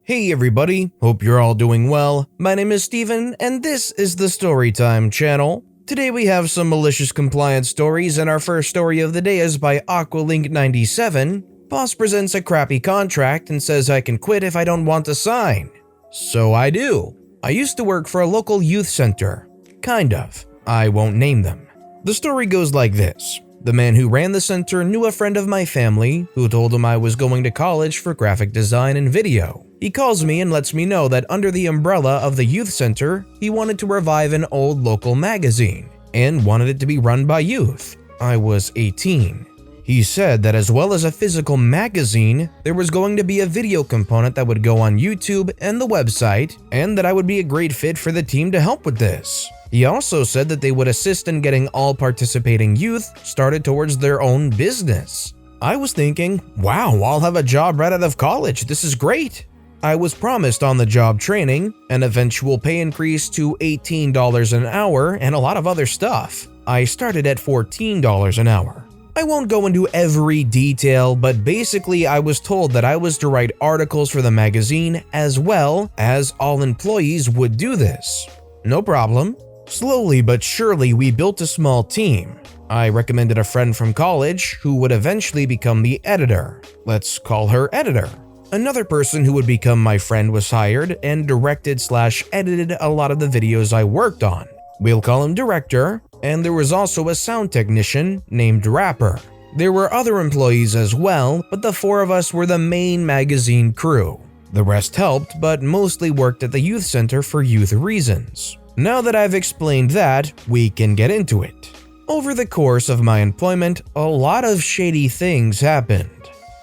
Hey everybody, hope you're all doing well. My name is Steven, and this is the Storytime channel. Today we have some malicious compliance stories, and our first story of the day is by Aqualink97. Boss presents a crappy contract and says I can quit if I don't want to sign. So I do. I used to work for a local youth center. Kind of. I won't name them. The story goes like this. The man who ran the center knew a friend of my family who told him I was going to college for graphic design and video. He calls me and lets me know that under the umbrella of the youth center, he wanted to revive an old local magazine and wanted it to be run by youth. I was 18. He said that as well as a physical magazine, there was going to be a video component that would go on YouTube and the website, and that I would be a great fit for the team to help with this. He also said that they would assist in getting all participating youth started towards their own business. I was thinking, wow, I'll have a job right out of college, this is great. I was promised on-the-job training, an eventual pay increase to $18 an hour, and a lot of other stuff. I started at $14 an hour. I won't go into every detail, but basically I was told that I was to write articles for the magazine as well as all employees would do this. No problem. Slowly but surely we built a small team. I recommended a friend from college who would eventually become the editor. Let's call her editor. Another person who would become my friend was hired and directed/edited a lot of the videos I worked on. We'll call him director, and there was also a sound technician named Rapper. There were other employees as well, but the four of us were the main magazine crew. The rest helped, but mostly worked at the youth center for youth reasons. Now that I've explained that, we can get into it. Over the course of my employment, a lot of shady things happened.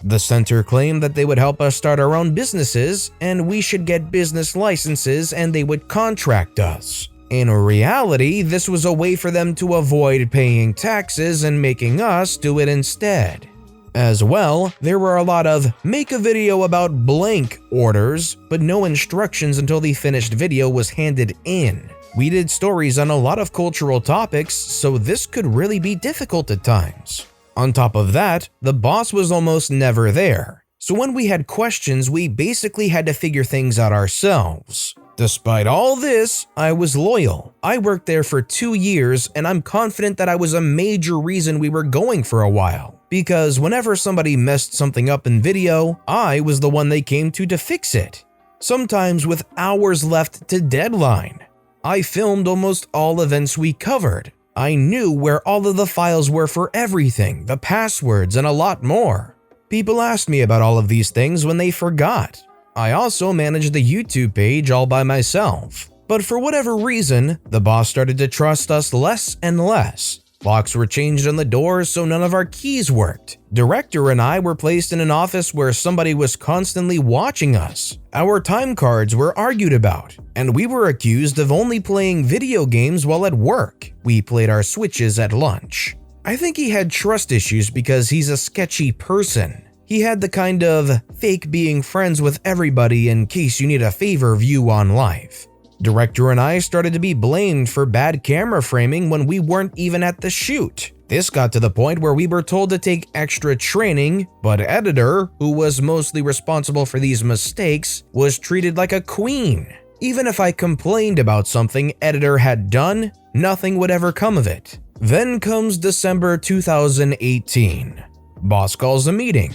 The center claimed that they would help us start our own businesses, and we should get business licenses and they would contract us. In reality, this was a way for them to avoid paying taxes and making us do it instead. As well, there were a lot of make a video about blank orders, but no instructions until the finished video was handed in. We did stories on a lot of cultural topics, so this could really be difficult at times. On top of that, the boss was almost never there, so when we had questions, we basically had to figure things out ourselves. Despite all this, I was loyal. I worked there for 2 years, and I'm confident that I was a major reason we were going for a while. Because whenever somebody messed something up in video, I was the one they came to fix it. Sometimes with hours left to deadline. I filmed almost all events we covered. I knew where all of the files were for everything, the passwords, and a lot more. People asked me about all of these things when they forgot. I also managed the YouTube page all by myself. But for whatever reason, the boss started to trust us less and less. Locks were changed on the doors so none of our keys worked. Director and I were placed in an office where somebody was constantly watching us. Our time cards were argued about, and we were accused of only playing video games while at work. We played our Switches at lunch. I think he had trust issues because he's a sketchy person. He had the kind of fake being friends with everybody in case you need a favor view on life. Director and I started to be blamed for bad camera framing when we weren't even at the shoot. This got to the point where we were told to take extra training, but editor, who was mostly responsible for these mistakes, was treated like a queen. Even if I complained about something editor had done, nothing would ever come of it. Then comes December 2018. Boss calls a meeting.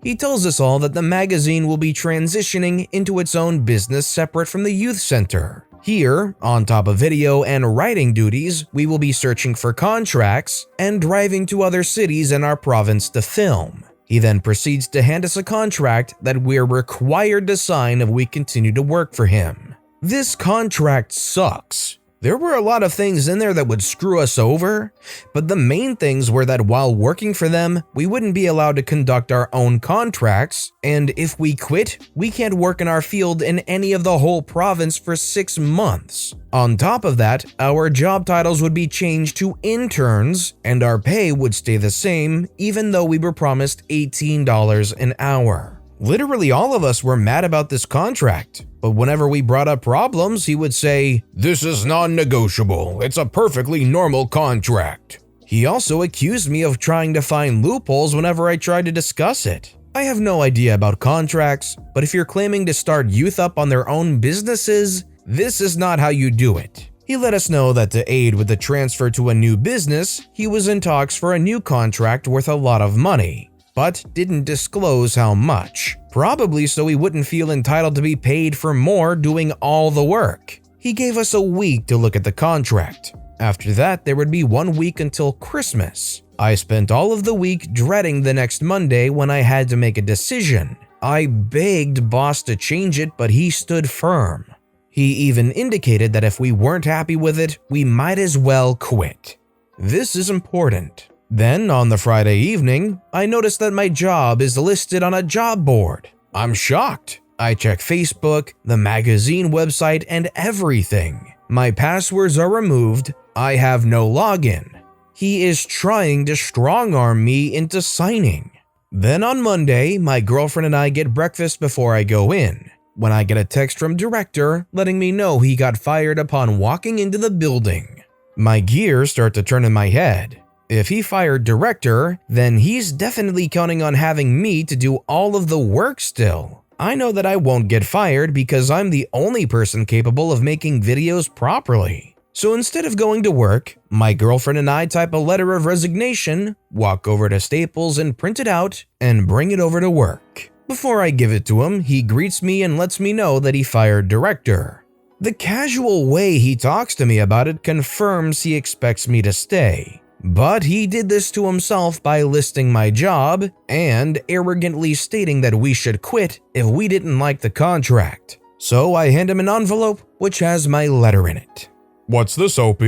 He tells us all that the magazine will be transitioning into its own business separate from the youth center. Here, on top of video and writing duties, we will be searching for contracts and driving to other cities in our province to film. He then proceeds to hand us a contract that we're required to sign if we continue to work for him. This contract sucks. There were a lot of things in there that would screw us over, but the main things were that while working for them, we wouldn't be allowed to conduct our own contracts, and if we quit, we can't work in our field in any of the whole province for 6 months. On top of that, our job titles would be changed to interns, and our pay would stay the same even though we were promised $18 an hour. Literally all of us were mad about this contract, but whenever we brought up problems, he would say, "This is non-negotiable, it's a perfectly normal contract." He also accused me of trying to find loopholes whenever I tried to discuss it. I have no idea about contracts, but if you're claiming to start youth up on their own businesses, this is not how you do it. He let us know that to aid with the transfer to a new business, he was in talks for a new contract worth a lot of money, but didn't disclose how much, probably so he wouldn't feel entitled to be paid for more doing all the work. He gave us a week to look at the contract. After that, there would be 1 week until Christmas. I spent all of the week dreading the next Monday when I had to make a decision. I begged boss to change it, but he stood firm. He even indicated that if we weren't happy with it, we might as well quit. This is important. Then, on the Friday evening, I noticed that my job is listed on a job board. I'm shocked. I check Facebook, the magazine website, and everything. My passwords are removed. I have no login. He is trying to strong-arm me into signing. Then on Monday, my girlfriend and I get breakfast before I go in, when I get a text from director letting me know he got fired upon walking into the building. My gears start to turn in my head. If he fired director, then he's definitely counting on having me to do all of the work still. I know that I won't get fired because I'm the only person capable of making videos properly. So instead of going to work, my girlfriend and I type a letter of resignation, walk over to Staples and print it out, and bring it over to work. Before I give it to him, he greets me and lets me know that he fired director. The casual way he talks to me about it confirms he expects me to stay. But he did this to himself by listing my job and arrogantly stating that we should quit if we didn't like the contract. So I hand him an envelope which has my letter in it. What's this, OP?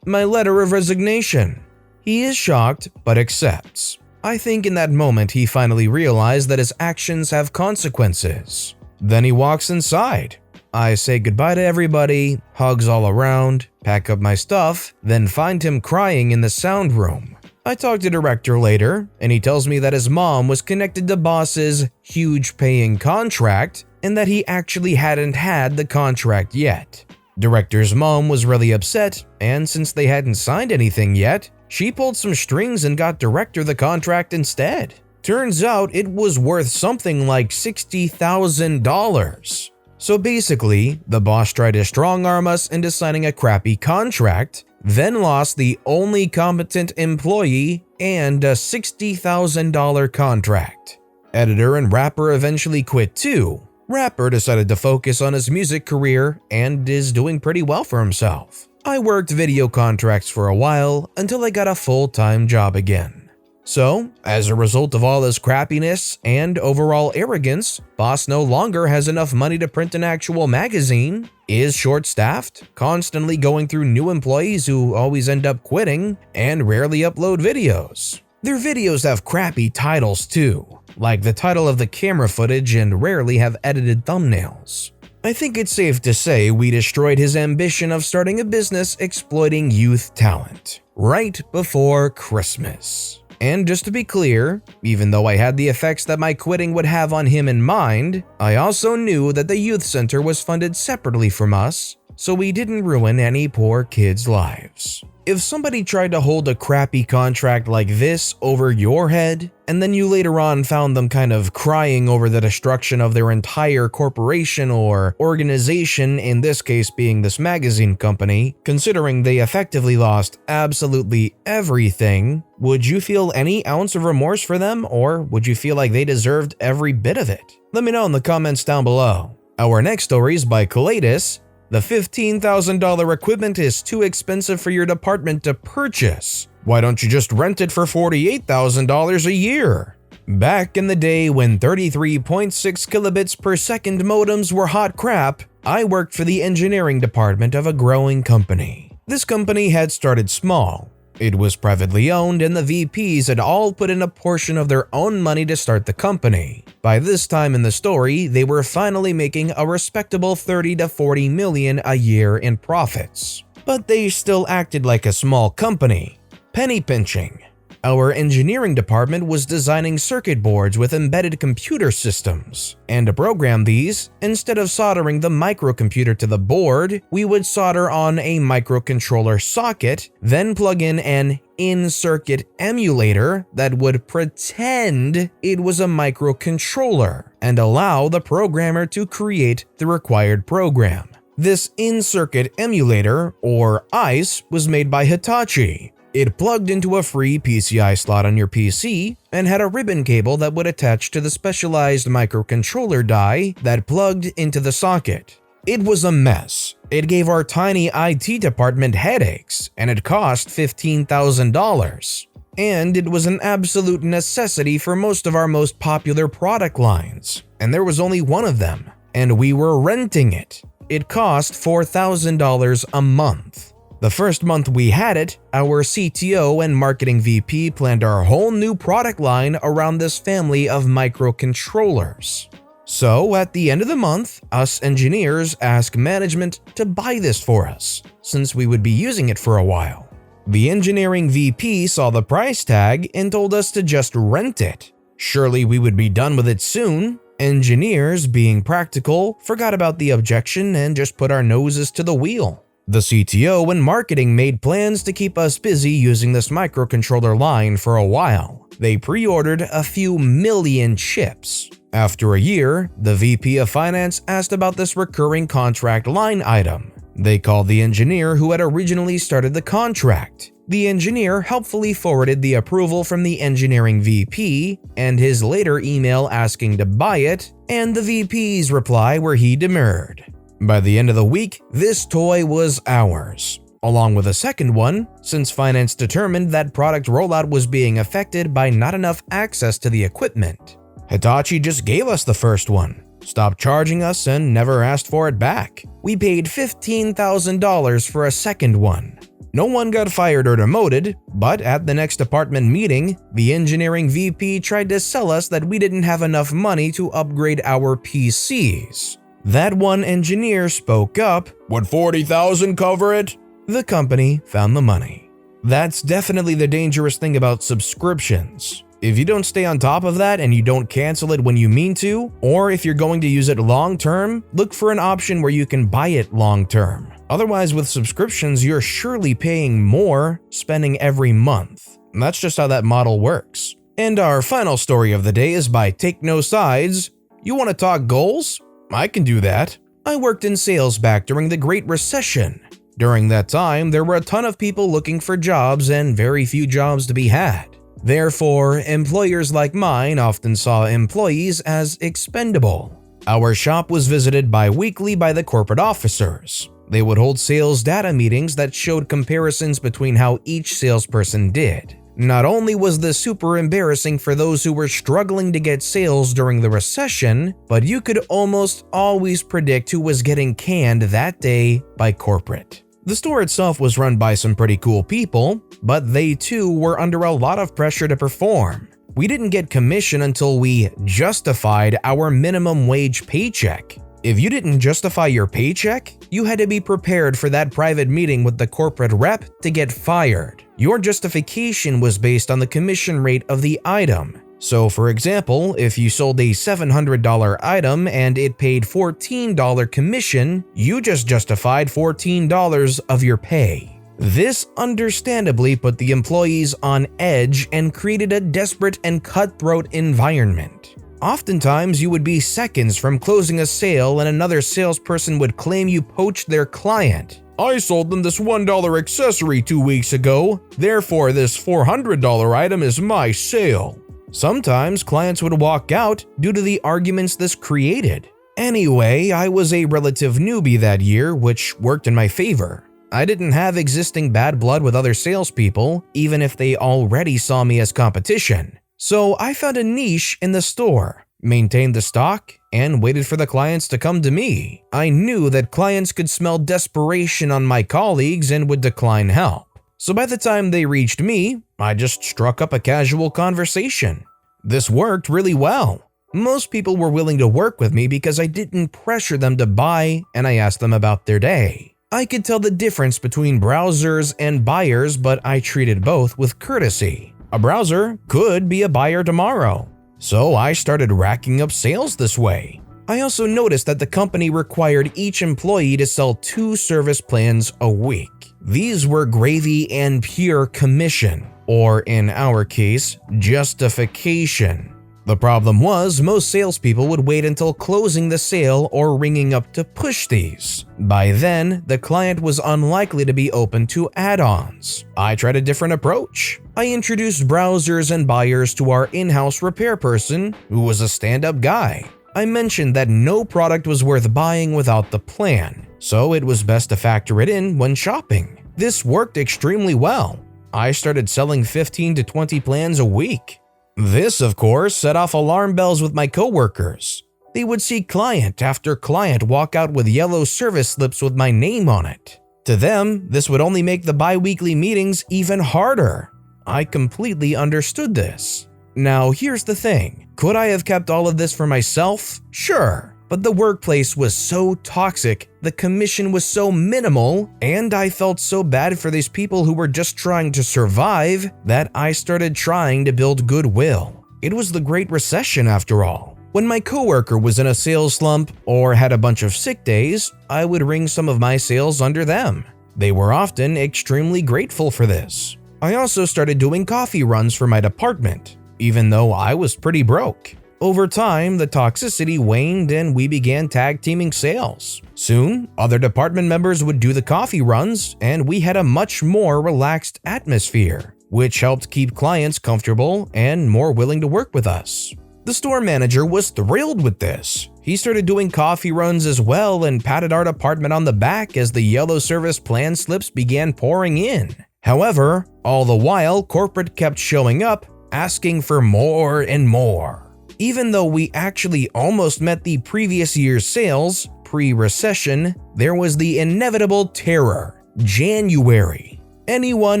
My letter of resignation. He is shocked but accepts. I think in that moment he finally realized that his actions have consequences. Then he walks inside. I say goodbye to everybody, hugs all around, pack up my stuff, then find him crying in the sound room. I talk to director later, and he tells me that his mom was connected to boss's huge paying contract and that he actually hadn't had the contract yet. Director's mom was really upset, and since they hadn't signed anything yet, she pulled some strings and got director the contract instead. Turns out it was worth something like $60,000. So basically, the boss tried to strong-arm us into signing a crappy contract, then lost the only competent employee and a $60,000 contract. Editor and rapper eventually quit too. Rapper decided to focus on his music career and is doing pretty well for himself. I worked video contracts for a while until I got a full-time job again. So, as a result of all this crappiness and overall arrogance, boss no longer has enough money to print an actual magazine, is short-staffed, constantly going through new employees who always end up quitting, and rarely upload videos. Their videos have crappy titles too, like the title of the camera footage, and rarely have edited thumbnails. I think it's safe to say we destroyed his ambition of starting a business exploiting youth talent, right before Christmas. And just to be clear, even though I had the effects that my quitting would have on him in mind, I also knew that the youth center was funded separately from us, so we didn't ruin any poor kids' lives. If somebody tried to hold a crappy contract like this over your head, and then you later on found them kind of crying over the destruction of their entire corporation or organization, in this case being this magazine company, considering they effectively lost absolutely everything, would you feel any ounce of remorse for them, or would you feel like they deserved every bit of it? Let me know in the comments down below. Our next story is by Colatus. The $15,000 equipment is too expensive for your department to purchase. Why don't you just rent it for $48,000 a year? Back in the day when 33.6 kilobits per second modems were hot crap, I worked for the engineering department of a growing company. This company had started small. It was privately owned, and the VPs had all put in a portion of their own money to start the company. By this time in the story, they were finally making a respectable 30 to 40 million a year in profits. But they still acted like a small company. Penny pinching. Our engineering department was designing circuit boards with embedded computer systems, and to program these, instead of soldering the microcomputer to the board, we would solder on a microcontroller socket, then plug in an in-circuit emulator that would pretend it was a microcontroller and allow the programmer to create the required program. This in-circuit emulator, or ICE, was made by Hitachi. It plugged into a free PCI slot on your PC and had a ribbon cable that would attach to the specialized microcontroller die that plugged into the socket. It was a mess. It gave our tiny IT department headaches, and it cost $15,000. And it was an absolute necessity for most of our most popular product lines, and there was only one of them, and we were renting it. It cost $4,000 a month. The first month we had it, our CTO and marketing VP planned our whole new product line around this family of microcontrollers. So at the end of the month, us engineers asked management to buy this for us, since we would be using it for a while. The engineering VP saw the price tag and told us to just rent it. Surely we would be done with it soon. Engineers, being practical, forgot about the objection and just put our noses to the wheel. The CTO and marketing made plans to keep us busy using this microcontroller line for a while. They pre-ordered a few million chips. After a year, the VP of Finance asked about this recurring contract line item. They called the engineer who had originally started the contract. The engineer helpfully forwarded the approval from the engineering VP and his later email asking to buy it, and the VP's reply where he demurred. By the end of the week, this toy was ours, along with a second one, since finance determined that product rollout was being affected by not enough access to the equipment. Hitachi just gave us the first one, stopped charging us, and never asked for it back. We paid $15,000 for a second one. No one got fired or demoted, but at the next department meeting, the engineering VP tried to sell us that we didn't have enough money to upgrade our PCs. That one engineer spoke up, "Would $40,000 cover it?" The company found the money. That's definitely the dangerous thing about subscriptions. If you don't stay on top of that and you don't cancel it when you mean to, or if you're going to use it long term, look for an option where you can buy it long term. Otherwise, with subscriptions, you're surely paying more, spending every month. And that's just how that model works. And our final story of the day is by Take No Sides. You want to talk goals? I can do that. I worked in sales back during the Great Recession. During that time, there were a ton of people looking for jobs and very few jobs to be had. Therefore, employers like mine often saw employees as expendable. Our shop was visited bi-weekly by the corporate officers. They would hold sales data meetings that showed comparisons between how each salesperson did. Not only was this super embarrassing for those who were struggling to get sales during the recession, but you could almost always predict who was getting canned that day by corporate. The store itself was run by some pretty cool people, but they too were under a lot of pressure to perform. We didn't get commission until we justified our minimum wage paycheck. If you didn't justify your paycheck, you had to be prepared for that private meeting with the corporate rep to get fired. Your justification was based on the commission rate of the item. So for example, if you sold a $700 item and it paid $14 commission, you just justified $14 of your pay. This understandably put the employees on edge and created a desperate and cutthroat environment. Oftentimes, you would be seconds from closing a sale and another salesperson would claim you poached their client. "I sold them this $1 accessory 2 weeks ago, therefore this $400 item is my sale." Sometimes clients would walk out due to the arguments this created. Anyway, I was a relative newbie that year, which worked in my favor. I didn't have existing bad blood with other salespeople, even if they already saw me as competition. So I found a niche in the store, maintained the stock, and waited for the clients to come to me. I knew that clients could smell desperation on my colleagues and would decline help. So by the time they reached me, I just struck up a casual conversation. This worked really well. Most people were willing to work with me because I didn't pressure them to buy, and I asked them about their day. I could tell the difference between browsers and buyers, but I treated both with courtesy. A browser could be a buyer tomorrow, so I started racking up sales this way. I also noticed that the company required each employee to sell 2 service plans a week. These were gravy and pure commission. or in our case, justification. The problem was, most salespeople would wait until closing the sale or ringing up to push these. By then, the client was unlikely to be open to add-ons. I tried a different approach. I introduced browsers and buyers to our in-house repair person, who was a stand-up guy. I mentioned that no product was worth buying without the plan, so it was best to factor it in when shopping. This worked extremely well. I started selling 15 to 20 plans a week. This, of course, set off alarm bells with my coworkers. They would see client after client walk out with yellow service slips with my name on it. To them, this would only make the bi-weekly meetings even harder. I completely understood this. Now, here's the thing. Could I have kept all of this for myself? Sure. But the workplace was so toxic, the commission was so minimal, and I felt so bad for these people who were just trying to survive that I started trying to build goodwill. It was the Great Recession after all. When my coworker was in a sales slump or had a bunch of sick days, I would ring some of my sales under them. They were often extremely grateful for this. I also started doing coffee runs for my department, even though I was pretty broke. Over time, the toxicity waned and we began tag teaming sales. Soon, other department members would do the coffee runs and we had a much more relaxed atmosphere, which helped keep clients comfortable and more willing to work with us. The store manager was thrilled with this. He started doing coffee runs as well and patted our department on the back as the yellow service plan slips began pouring in. However, all the while, corporate kept showing up, asking for more and more. Even though we actually almost met the previous year's sales, pre-recession, there was the inevitable terror, January. Anyone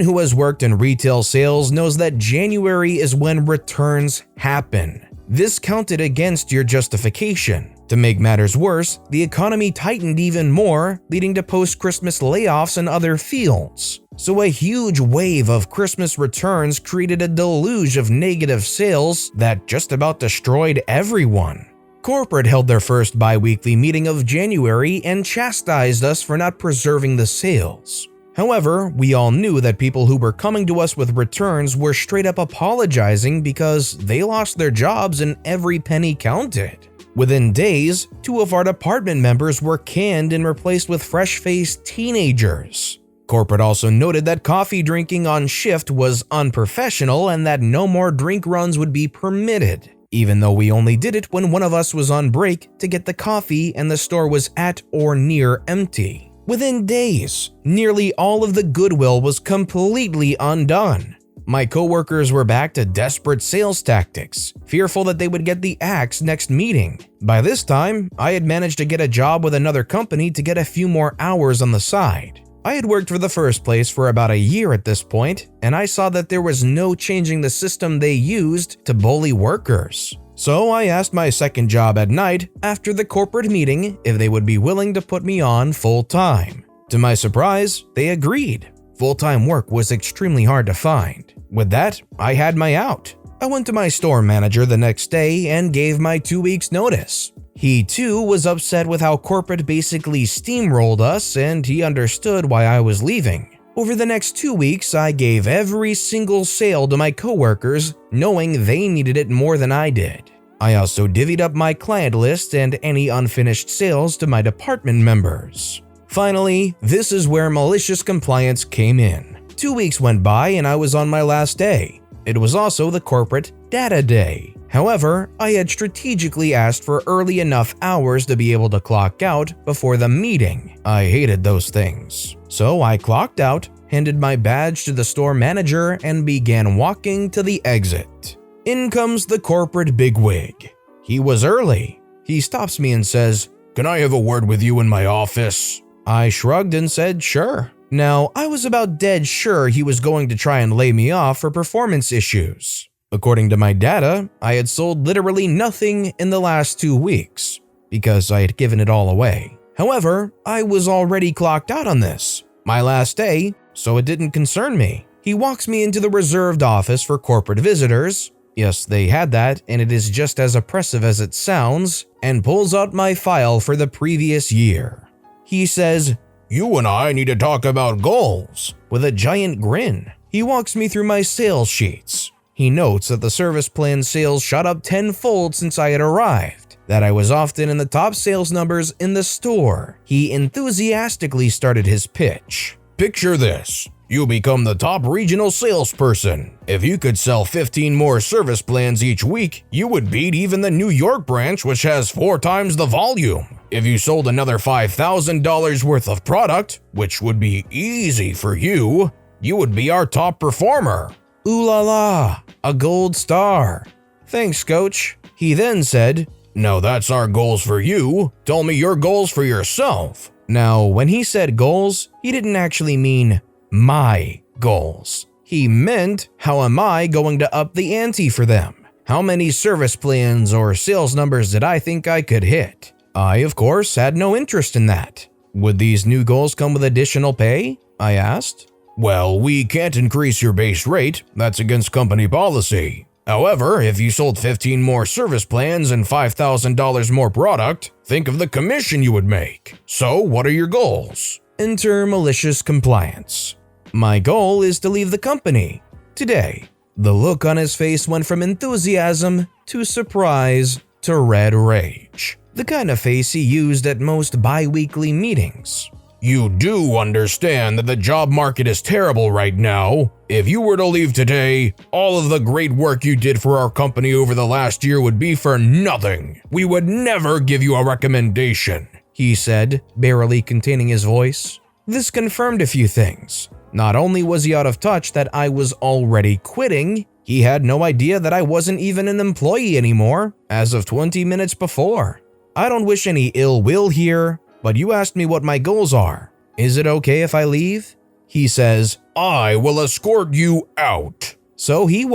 who has worked in retail sales knows that January is when returns happen. This counted against your justification. To make matters worse, the economy tightened even more, leading to post-Christmas layoffs in other fields. So a huge wave of Christmas returns created a deluge of negative sales that just about destroyed everyone. Corporate held their first bi-weekly meeting of January and chastised us for not preserving the sales. However, we all knew that people who were coming to us with returns were straight up apologizing because they lost their jobs and every penny counted. Within days, 2 of our department members were canned and replaced with fresh-faced teenagers. Corporate also noted that coffee drinking on shift was unprofessional and that no more drink runs would be permitted, even though we only did it when one of us was on break to get the coffee and the store was at or near empty. Within days, nearly all of the goodwill was completely undone. My coworkers were back to desperate sales tactics, fearful that they would get the axe next meeting. By this time, I had managed to get a job with another company to get a few more hours on the side. I had worked for the first place for about a year at this point, and I saw that there was no changing the system they used to bully workers. So I asked my second job at night after the corporate meeting if they would be willing to put me on full-time. To my surprise, they agreed. Full-time work was extremely hard to find. With that, I had my out. I went to my store manager the next day and gave my 2 weeks notice. He too was upset with how corporate basically steamrolled us and he understood why I was leaving. Over the next 2 weeks, I gave every single sale to my coworkers, knowing they needed it more than I did. I also divvied up my client list and any unfinished sales to my department members. Finally, this is where malicious compliance came in. 2 weeks went by and I was on my last day. It was also the corporate data day. However, I had strategically asked for early enough hours to be able to clock out before the meeting. I hated those things. So I clocked out, handed my badge to the store manager, and began walking to the exit. In comes the corporate bigwig. He was early. He stops me and says, "Can I have a word with you in my office?" I shrugged and said, "Sure." Now, I was about dead sure he was going to try and lay me off for performance issues. According to my data, I had sold literally nothing in the last 2 weeks, because I had given it all away. However, I was already clocked out on this, my last day, so it didn't concern me. He walks me into the reserved office for corporate visitors. Yes, they had that, and it is just as oppressive as it sounds, and pulls out my file for the previous year. He says, "You and I need to talk about goals," with a giant grin. He walks me through my sales sheets. He notes that the service plan sales shot up tenfold since I had arrived, that I was often in the top sales numbers in the store. He enthusiastically started his pitch. Picture this. You become the top regional salesperson. If you could sell 15 more service plans each week, you would beat even the New York branch, which has 4 times the volume. If you sold another $5,000 worth of product, which would be easy for you, you would be our top performer. Ooh la la, a gold star. Thanks, coach. He then said, now that's our goals for you. Tell me your goals for yourself. Now, when he said goals, he didn't actually mean my goals. He meant, how am I going to up the ante for them? How many service plans or sales numbers did I think I could hit? I, of course, had no interest in that. Would these new goals come with additional pay? I asked. Well, we can't increase your base rate. That's against company policy. However, if you sold 15 more service plans and $5,000 more product, think of the commission you would make. So, what are your goals? Enter malicious compliance. My goal is to leave the company today. The look on his face went from enthusiasm to surprise to red rage. The kind of face he used at most bi-weekly meetings. You do understand that the job market is terrible right now. If you were to leave today, all of the great work you did for our company over the last year would be for nothing. We would never give you a recommendation, he said, barely containing his voice. This confirmed a few things. Not only was he out of touch that I was already quitting, he had no idea that I wasn't even an employee anymore as of 20 minutes before. I don't wish any ill will here, but you asked me what my goals are. Is it okay if I leave? He says, I will escort you out. So he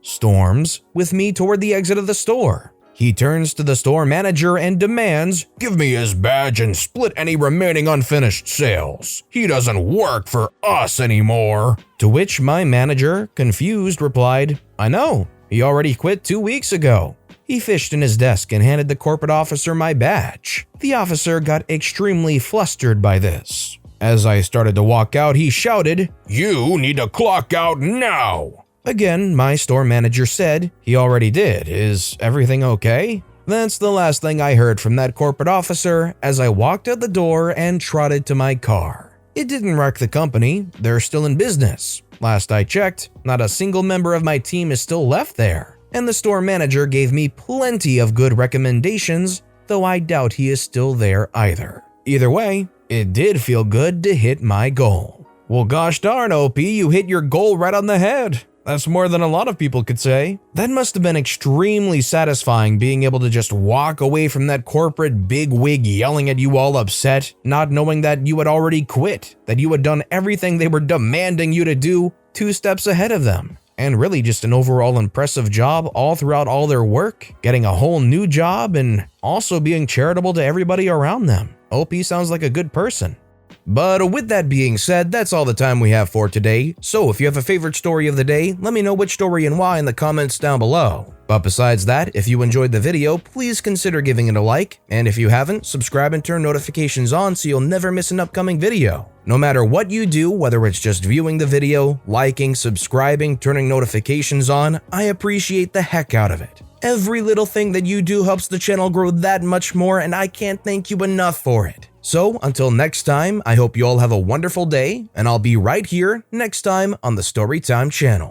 storms, with me toward the exit of the store. He turns to the store manager and demands, give me his badge and split any remaining unfinished sales. He doesn't work for us anymore. To which my manager, confused, replied, I know, he already quit 2 weeks ago. He fished in his desk and handed the corporate officer my badge. The officer got extremely flustered by this. As I started to walk out, he shouted, you need to clock out now. Again, my store manager said, he already did. Is everything okay? That's the last thing I heard from that corporate officer as I walked out the door and trotted to my car. It didn't wreck the company. They're still in business. Last I checked, not a single member of my team is still left there. And the store manager gave me plenty of good recommendations, though I doubt he is still there either. Either way, it did feel good to hit my goal. Well, gosh darn, OP, you hit your goal right on the head. That's more than a lot of people could say. That must have been extremely satisfying being able to just walk away from that corporate bigwig yelling at you all upset, not knowing that you had already quit, that you had done everything they were demanding you to do 2 steps ahead of them. And really just an overall impressive job all throughout all their work, getting a whole new job, and also being charitable to everybody around them. OP sounds like a good person. But with that being said, that's all the time we have for today. So if you have a favorite story of the day, let me know which story and why in the comments down below. But besides that, if you enjoyed the video, please consider giving it a like, and if you haven't, subscribe and turn notifications on so you'll never miss an upcoming video. No matter what you do, whether it's just viewing the video, liking, subscribing, turning notifications on, I appreciate the heck out of it. Every little thing that you do helps the channel grow that much more, and I can't thank you enough for it. So, until next time, I hope you all have a wonderful day, and I'll be right here next time on the Storytime channel.